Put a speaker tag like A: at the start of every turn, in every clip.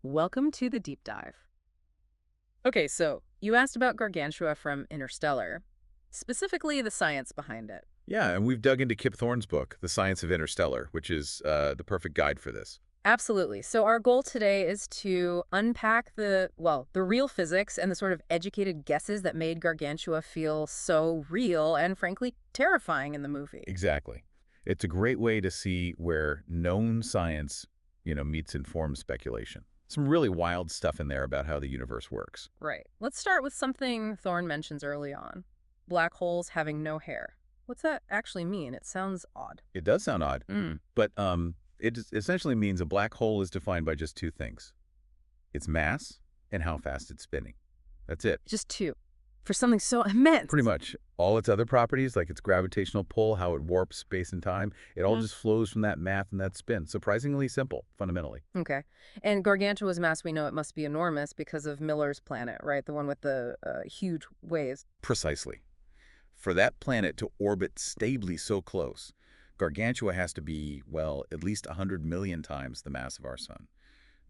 A: Welcome to the deep dive. Okay, so you asked about Gargantua from Interstellar, specifically the science behind it.
B: Yeah, and we've dug into Kip Thorne's book, The Science of Interstellar, which is the perfect guide for this.
A: Absolutely. So our goal today is to unpack the real physics and the sort of educated guesses that made Gargantua feel so real and frankly terrifying in the movie.
B: Exactly. It's a great way to see where known science, meets informed speculation. Some really wild stuff in there about how the universe works.
A: Right. Let's start with something Thorne mentions early on. Black holes having no hair. What's that actually mean? It sounds odd.
B: It does sound odd,
A: Mm.
B: but essentially means a black hole is defined by just two things: its mass and how fast it's spinning. That's it.
A: Just two. For something so immense.
B: Pretty much. All its other properties, like its gravitational pull, how it warps space and time, it all just flows from that math and that spin. Surprisingly simple, fundamentally.
A: Okay. And Gargantua's mass, we know it must be enormous because of Miller's planet, right? The one with the huge waves.
B: Precisely. For that planet to orbit stably so close, Gargantua has to be, well, at least 100 million times the mass of our sun.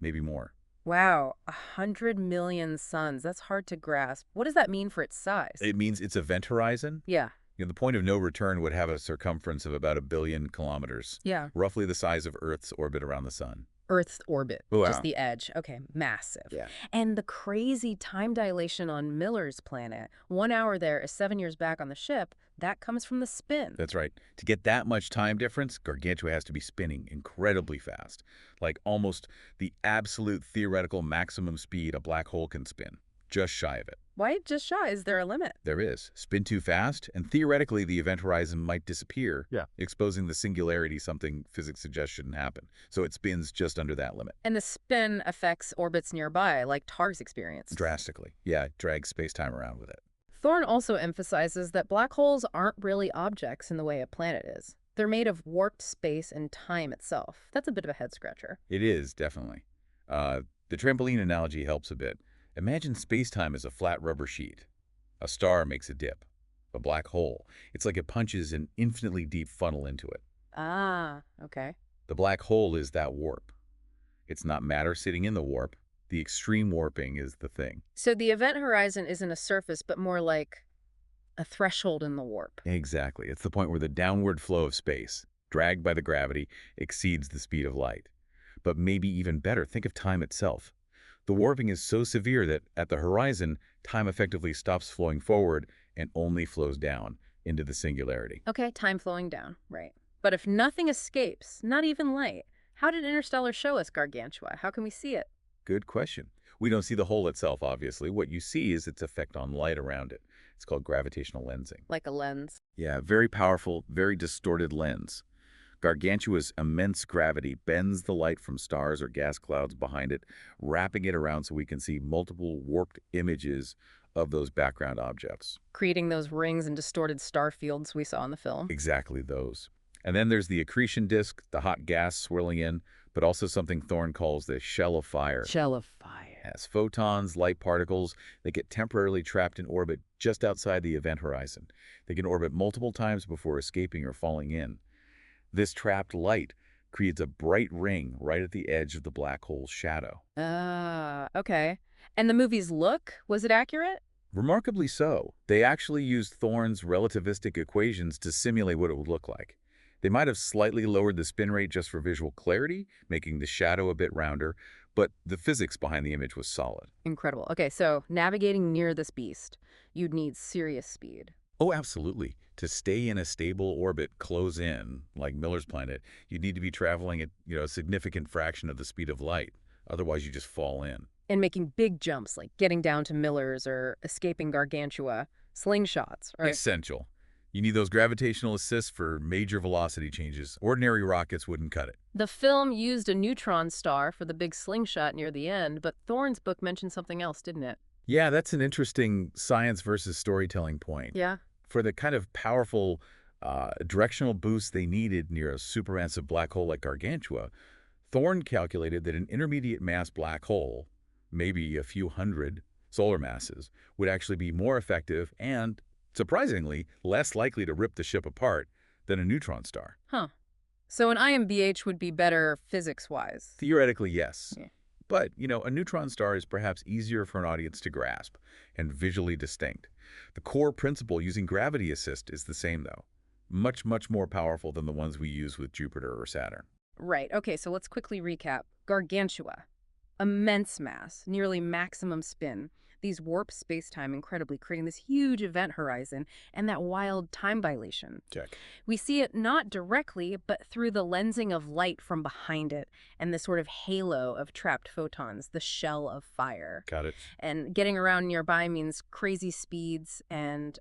B: Maybe more.
A: Wow, 100 million suns. That's hard to grasp. What does that mean for its size?
B: It means its event horizon.
A: Yeah,
B: The point of no return would have a circumference of about 1 billion kilometers,
A: yeah.
B: roughly the size of Earth's orbit around the sun.
A: Earth's orbit, just
B: Wow.
A: the edge. Okay, massive.
B: Yeah.
A: And the crazy time dilation on Miller's planet, 1 hour there is 7 years back on the ship, that comes from the spin.
B: That's right. To get that much time difference, Gargantua has to be spinning incredibly fast, like almost the absolute theoretical maximum speed a black hole can spin, just shy of it.
A: Why just shy? Is there a limit?
B: There is. Spin too fast, and theoretically the event horizon might disappear,
A: Yeah.
B: exposing the singularity, something physics suggests shouldn't happen. So it spins just under that limit.
A: And the spin affects orbits nearby, like TARG's experience.
B: Drastically. Yeah, it drags space-time around with it.
A: Thorne also emphasizes that black holes aren't really objects in the way a planet is. They're made of warped space and time itself. That's a bit of a head-scratcher.
B: It is, definitely. The trampoline analogy helps a bit. Imagine space-time as a flat rubber sheet. A star makes a dip. A black hole, it's like it punches an infinitely deep funnel into it.
A: Ah, okay.
B: The black hole is that warp. It's not matter sitting in the warp. The extreme warping is the thing.
A: So the event horizon isn't a surface, but more like a threshold in the warp.
B: Exactly. It's the point where the downward flow of space, dragged by the gravity, exceeds the speed of light. But maybe even better, think of time itself. The warping is so severe that at the horizon, time effectively stops flowing forward and only flows down into the singularity.
A: Okay, time flowing down, right. But if nothing escapes, not even light, how did Interstellar show us Gargantua? How can we see it?
B: Good question. We don't see the hole itself, obviously. What you see is its effect on light around it. It's called gravitational lensing.
A: Like a lens.
B: Yeah, very powerful, very distorted lens. Gargantua's immense gravity bends the light from stars or gas clouds behind it, wrapping it around so we can see multiple warped images of those background objects.
A: Creating those rings and distorted star fields we saw in the film.
B: Exactly those. And then there's the accretion disk, the hot gas swirling in, but also something Thorne calls the shell of fire.
A: Shell of fire.
B: As photons, light particles, they get temporarily trapped in orbit just outside the event horizon. They can orbit multiple times before escaping or falling in. This trapped light creates a bright ring right at the edge of the black hole's shadow.
A: Ah, okay. And the movie's look, was it accurate?
B: Remarkably so. They actually used Thorne's relativistic equations to simulate what it would look like. They might have slightly lowered the spin rate just for visual clarity, making the shadow a bit rounder, but the physics behind the image was solid.
A: Incredible. Okay, so navigating near this beast, you'd need serious speed.
B: Oh, absolutely. To stay in a stable orbit close in, like Miller's planet, you'd need to be traveling at, a significant fraction of the speed of light. Otherwise, you just fall in.
A: And making big jumps, like getting down to Miller's or escaping Gargantua. Slingshots, right?
B: Essential. You need those gravitational assists for major velocity changes. Ordinary rockets wouldn't cut it.
A: The film used a neutron star for the big slingshot near the end, but Thorne's book mentioned something else, didn't it?
B: Yeah, that's an interesting science versus storytelling point.
A: Yeah.
B: For the kind of powerful directional boost they needed near a supermassive black hole like Gargantua, Thorne calculated that an intermediate mass black hole, maybe a few hundred solar masses, would actually be more effective and, surprisingly, less likely to rip the ship apart than a neutron star.
A: Huh. So an IMBH would be better physics-wise.
B: Theoretically, yes.
A: Yeah.
B: But, a neutron star is perhaps easier for an audience to grasp and visually distinct. The core principle using gravity assist is the same, though. Much, much more powerful than the ones we use with Jupiter or Saturn.
A: Right. Okay, so let's quickly recap. Gargantua. Immense mass, nearly maximum spin. These warp space-time incredibly, creating this huge event horizon and that wild time dilation.
B: Check.
A: We see it not directly, but through the lensing of light from behind it and the sort of halo of trapped photons, the shell of fire.
B: Got it.
A: And getting around nearby means crazy speeds and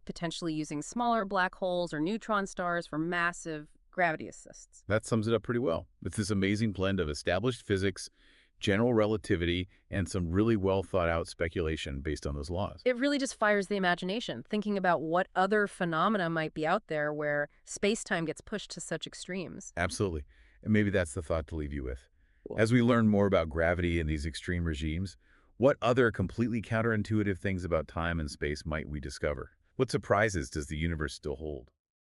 A: potentially using smaller black holes or neutron stars for massive gravity assists.
B: That sums it up pretty well. It's this amazing blend of established physics, general relativity, and some really well thought out speculation based on those laws.
A: It really just fires the imagination, thinking about what other phenomena might be out there where space-time gets pushed to such extremes.
B: Absolutely. And maybe that's the thought to leave you with.
A: Cool.
B: As we learn more about gravity and these extreme regimes, what other completely counterintuitive things about time and space might we discover? What surprises does the universe still hold?